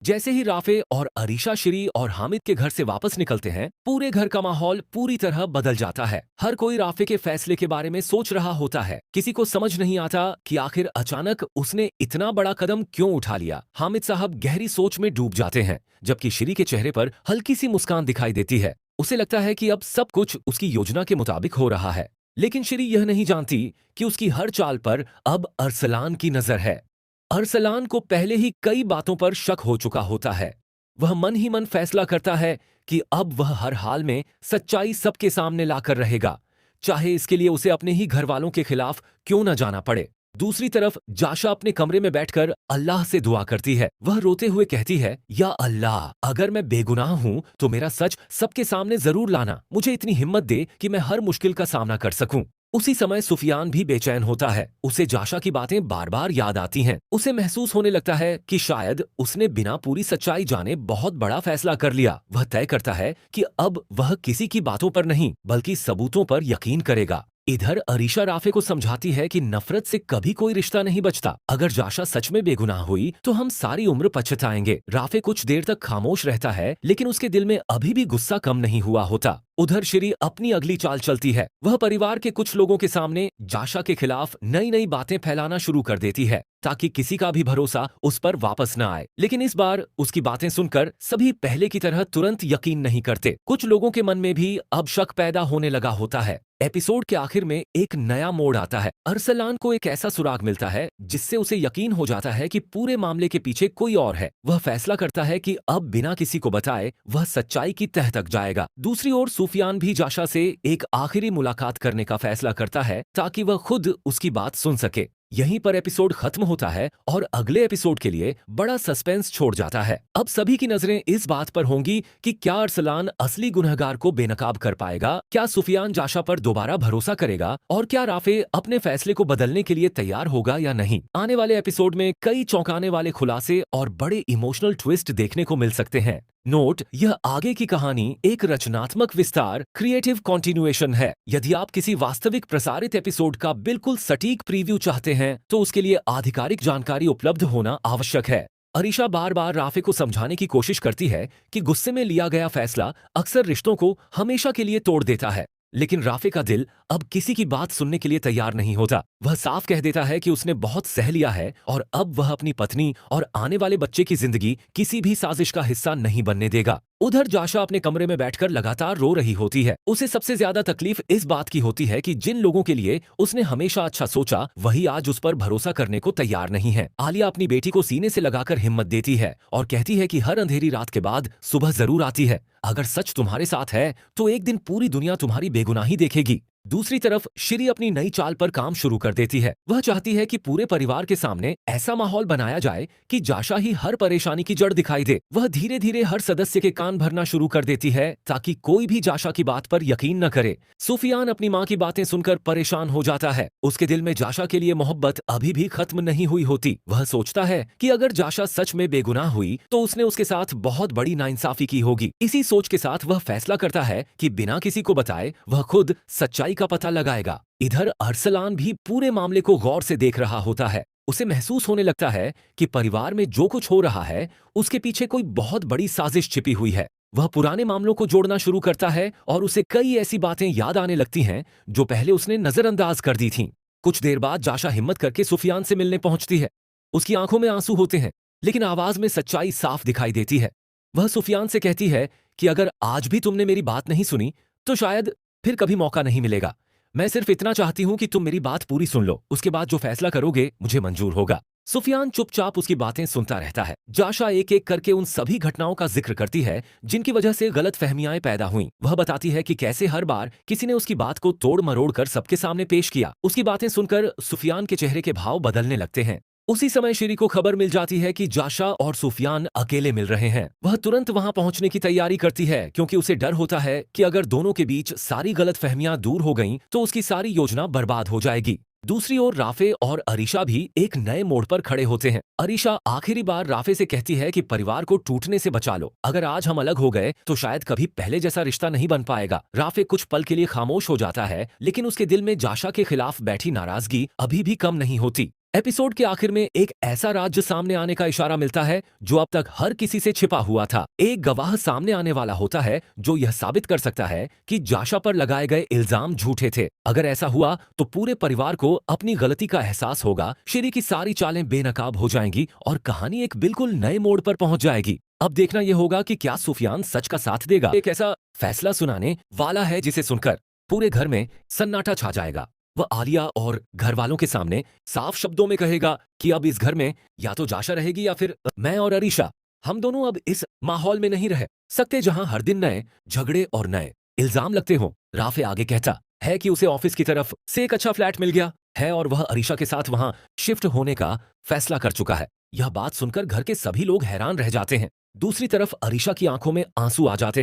जैसे ही राफे और अरीशा श्री और हामिद के घर से वापस निकलते हैं, पूरे घर का माहौल पूरी तरह बदल जाता है। हर कोई राफे के फैसले के बारे में सोच रहा होता है। किसी को समझ नहीं आता कि आखिर अचानक उसने इतना बड़ा कदम क्यों उठा लिया। हामिद साहब गहरी सोच में डूब जाते हैं, जबकि श्री के चेहरे पर हल्की सी मुस्कान दिखाई देती है। उसे लगता है कि अब सब कुछ उसकी योजना के मुताबिक हो रहा है। लेकिन श्री यह नहीं जानती कि उसकी हर चाल पर अब अरसलान की नजर है। अरसलान को पहले ही कई बातों पर शक हो चुका होता है। वह मन ही मन फैसला करता है कि अब वह हर हाल में सच्चाई सबके सामने लाकर रहेगा, चाहे इसके लिए उसे अपने ही घर वालों के खिलाफ क्यों न जाना पड़े। दूसरी तरफ जाशा अपने कमरे में बैठकर अल्लाह से दुआ करती है। वह रोते हुए कहती है, या अल्लाह, अगर मैं बेगुनाह हूं तो मेरा सच सबके सामने जरूर लाना। मुझे इतनी हिम्मत दे कि मैं हर मुश्किल का सामना कर सकूं। उसी समय सुफियान भी बेचैन होता है। उसे जाशा की बातें बार बार याद आती हैं। उसे महसूस होने लगता है कि शायद उसने बिना पूरी सच्चाई जाने बहुत बड़ा फैसला कर लिया। वह तय करता है कि अब वह किसी की बातों पर नहीं बल्कि सबूतों पर यकीन करेगा। इधर अरीशा राफे को समझाती है कि नफरत से कभी कोई रिश्ता नहीं बचता। अगर जाशा सच में बेगुनाह हुई तो हम सारी उम्र पछताएंगे। राफे कुछ देर तक खामोश रहता है, लेकिन उसके दिल में अभी भी गुस्सा कम नहीं हुआ होता। उधर श्री अपनी अगली चाल चलती है। वह परिवार के कुछ लोगों के सामने जाशा के खिलाफ नई नई बातें फैलाना शुरू कर देती है, ताकि किसी का भी भरोसा उस पर वापस न आए। लेकिन इस बार उसकी बातें सुनकर सभी पहले की तरह तुरंत यकीन नहीं करते। कुछ लोगों के मन में भी अब शक पैदा होने लगा होता है। एपिसोड के आखिर में एक नया मोड़ आता है। अरसलान को एक ऐसा सुराग मिलता है जिससे उसे यकीन हो जाता है कि पूरे मामले के पीछे कोई और है। वह फैसला करता है कि अब बिना किसी को बताए वह सच्चाई की तह तक जाएगा। दूसरी ओर सुफियान भी जाशा से एक आखिरी मुलाकात करने का फैसला करता है, ताकि वह खुद उसकी बात सुन सके। यहीं पर एपिसोड खत्म होता है और अगले एपिसोड के लिए बड़ा सस्पेंस छोड़ जाता है। अब सभी की नजरें इस बात पर होंगी कि क्या अरसलान असली गुनहगार को बेनकाब कर पाएगा, क्या सुफियान जाशा पर दोबारा भरोसा करेगा, और क्या राफे अपने फैसले को बदलने के लिए तैयार होगा या नहीं। आने वाले एपिसोड में कई चौंकाने वाले खुलासे और बड़े इमोशनल ट्विस्ट देखने को मिल सकते हैं। नोट, यह आगे की कहानी एक रचनात्मक विस्तार, क्रिएटिव कॉन्टिन्यूएशन है। यदि आप किसी वास्तविक प्रसारित एपिसोड का बिल्कुल सटीक प्रीव्यू चाहते हैं तो उसके लिए आधिकारिक जानकारी उपलब्ध होना आवश्यक है। अरीशा बार बार राफे को समझाने की कोशिश करती है कि गुस्से में लिया गया फैसला अक्सर रिश्तों को हमेशा के लिए तोड़ देता है, लेकिन राफे का दिल अब किसी की बात सुनने के लिए तैयार नहीं होता। वह साफ कह देता है कि उसने बहुत सह लिया है और अब वह अपनी पत्नी और आने वाले बच्चे की जिंदगी किसी भी साजिश का हिस्सा नहीं बनने देगा। उधर जाशा अपने कमरे में बैठकर लगातार रो रही होती है। उसे सबसे ज्यादा तकलीफ इस बात की होती है कि जिन लोगों के लिए उसने हमेशा अच्छा सोचा, वही आज उस पर भरोसा करने को तैयार नहीं है। आलिया अपनी बेटी को सीने से लगाकर हिम्मत देती है और कहती है कि हर अंधेरी रात के बाद सुबह जरूर आती है। अगर सच तुम्हारे साथ है तो एक दिन पूरी दुनिया तुम्हारी बेगुनाही देखेगी। दूसरी तरफ श्री अपनी नई चाल पर काम शुरू कर देती है। वह चाहती है कि पूरे परिवार के सामने ऐसा माहौल बनाया जाए कि जाशा ही हर परेशानी की जड़ दिखाई दे। वह धीरे धीरे हर सदस्य के कान भरना शुरू कर देती है, ताकि कोई भी जाशा की बात पर यकीन न करे। सुफियान अपनी माँ की बातें सुनकर परेशान हो जाता है। उसके दिल में जाशा के लिए मोहब्बत अभी भी खत्म नहीं हुई होती। वह सोचता है कि अगर जाशा सच में बेगुनाह हुई तो उसने उसके साथ बहुत बड़ी नाइंसाफी की होगी। इसी सोच के साथ वह फैसला करता है कि बिना किसी को बताए वह खुद सच्चाई का पता लगाएगा। इधर अरसलान भी पूरे मामले को गौर से देख रहा होता है। उसे महसूस होने लगता है कि परिवार में जो कुछ हो रहा है उसके पीछे कोई बहुत बड़ी साजिश छिपी हुई है। वह पुराने मामलों को जोड़ना शुरू करता है और उसे कई ऐसी बातें याद आने लगती हैं जो पहले उसने नजरअंदाज कर दी थीं। कुछ देर बाद जाशा हिम्मत करके सुफियान से मिलने पहुंचती है। उसकी आंखों में आंसू होते हैं, लेकिन आवाज में सच्चाई साफ दिखाई देती है। वह सुफियान से कहती है कि अगर आज भी तुमने मेरी बात नहीं सुनी तो शायद फिर कभी मौका नहीं मिलेगा। मैं सिर्फ इतना चाहती हूं कि तुम मेरी बात पूरी सुन लो, उसके बाद जो फैसला करोगे मुझे मंजूर होगा। सुफियान चुपचाप उसकी बातें सुनता रहता है। जाशा एक एक करके उन सभी घटनाओं का जिक्र करती है जिनकी वजह से गलत फहमियाएं पैदा हुई। वह बताती है कि कैसे हर बार किसी ने उसकी बात को तोड़ मरोड़ कर सबके सामने पेश किया। उसकी बातें सुनकर सुफियान के चेहरे के भाव बदलने लगते हैं। उसी समय श्री को खबर मिल जाती है कि जाशा और सुफियान अकेले मिल रहे हैं। वह तुरंत वहां पहुंचने की तैयारी करती है, क्योंकि उसे डर होता है कि अगर दोनों के बीच सारी गलतफहमियां दूर हो गईं तो उसकी सारी योजना बर्बाद हो जाएगी। दूसरी ओर राफे और अरीशा भी एक नए मोड़ पर खड़े होते हैं। अरीशा आखिरी बार राफे से कहती है कि परिवार को टूटने से बचा लो। अगर आज हम अलग हो गए तो शायद कभी पहले जैसा रिश्ता नहीं बन पाएगा। राफे कुछ पल के लिए खामोश हो जाता है, लेकिन उसके दिल में जाशा के खिलाफ बैठी नाराजगी अभी भी कम नहीं होती। एपिसोड के आखिर में एक ऐसा राज्य सामने आने का इशारा मिलता है जो अब तक हर किसी से छिपा हुआ था। एक गवाह सामने आने वाला होता है जो यह साबित कर सकता है कि जाशा पर लगाए गए इल्जाम झूठे थे। अगर ऐसा हुआ तो पूरे परिवार को अपनी गलती का एहसास होगा, श्री की सारी चालें बेनकाब हो जाएंगी और कहानी एक बिल्कुल नए मोड़ पर पहुंच जाएगी। अब देखना यह होगा कि क्या सुफियान सच का साथ देगा। एक ऐसा फैसला सुनाने वाला है जिसे सुनकर पूरे घर में सन्नाटा छा जाएगा। वह आलिया और घर वालों के सामने साफ शब्दों में कहेगा कि अब इस घर में या तो जाशा रहेगी या फिर मैं और अरीशा। हम दोनों अब इस माहौल में नहीं रह सकते जहां हर दिन नए झगड़े और नए इल्जाम लगते हों। राफे आगे कहता है कि उसे ऑफिस की तरफ से एक अच्छा फ्लैट मिल गया है और वह अरीशा के साथ वहां शिफ्ट होने का फैसला कर चुका है। यह बात सुनकर घर के सभी लोग हैरान रह जाते हैं। दूसरी तरफ अरीशा की आंखों में आंसू आ जाते हैं।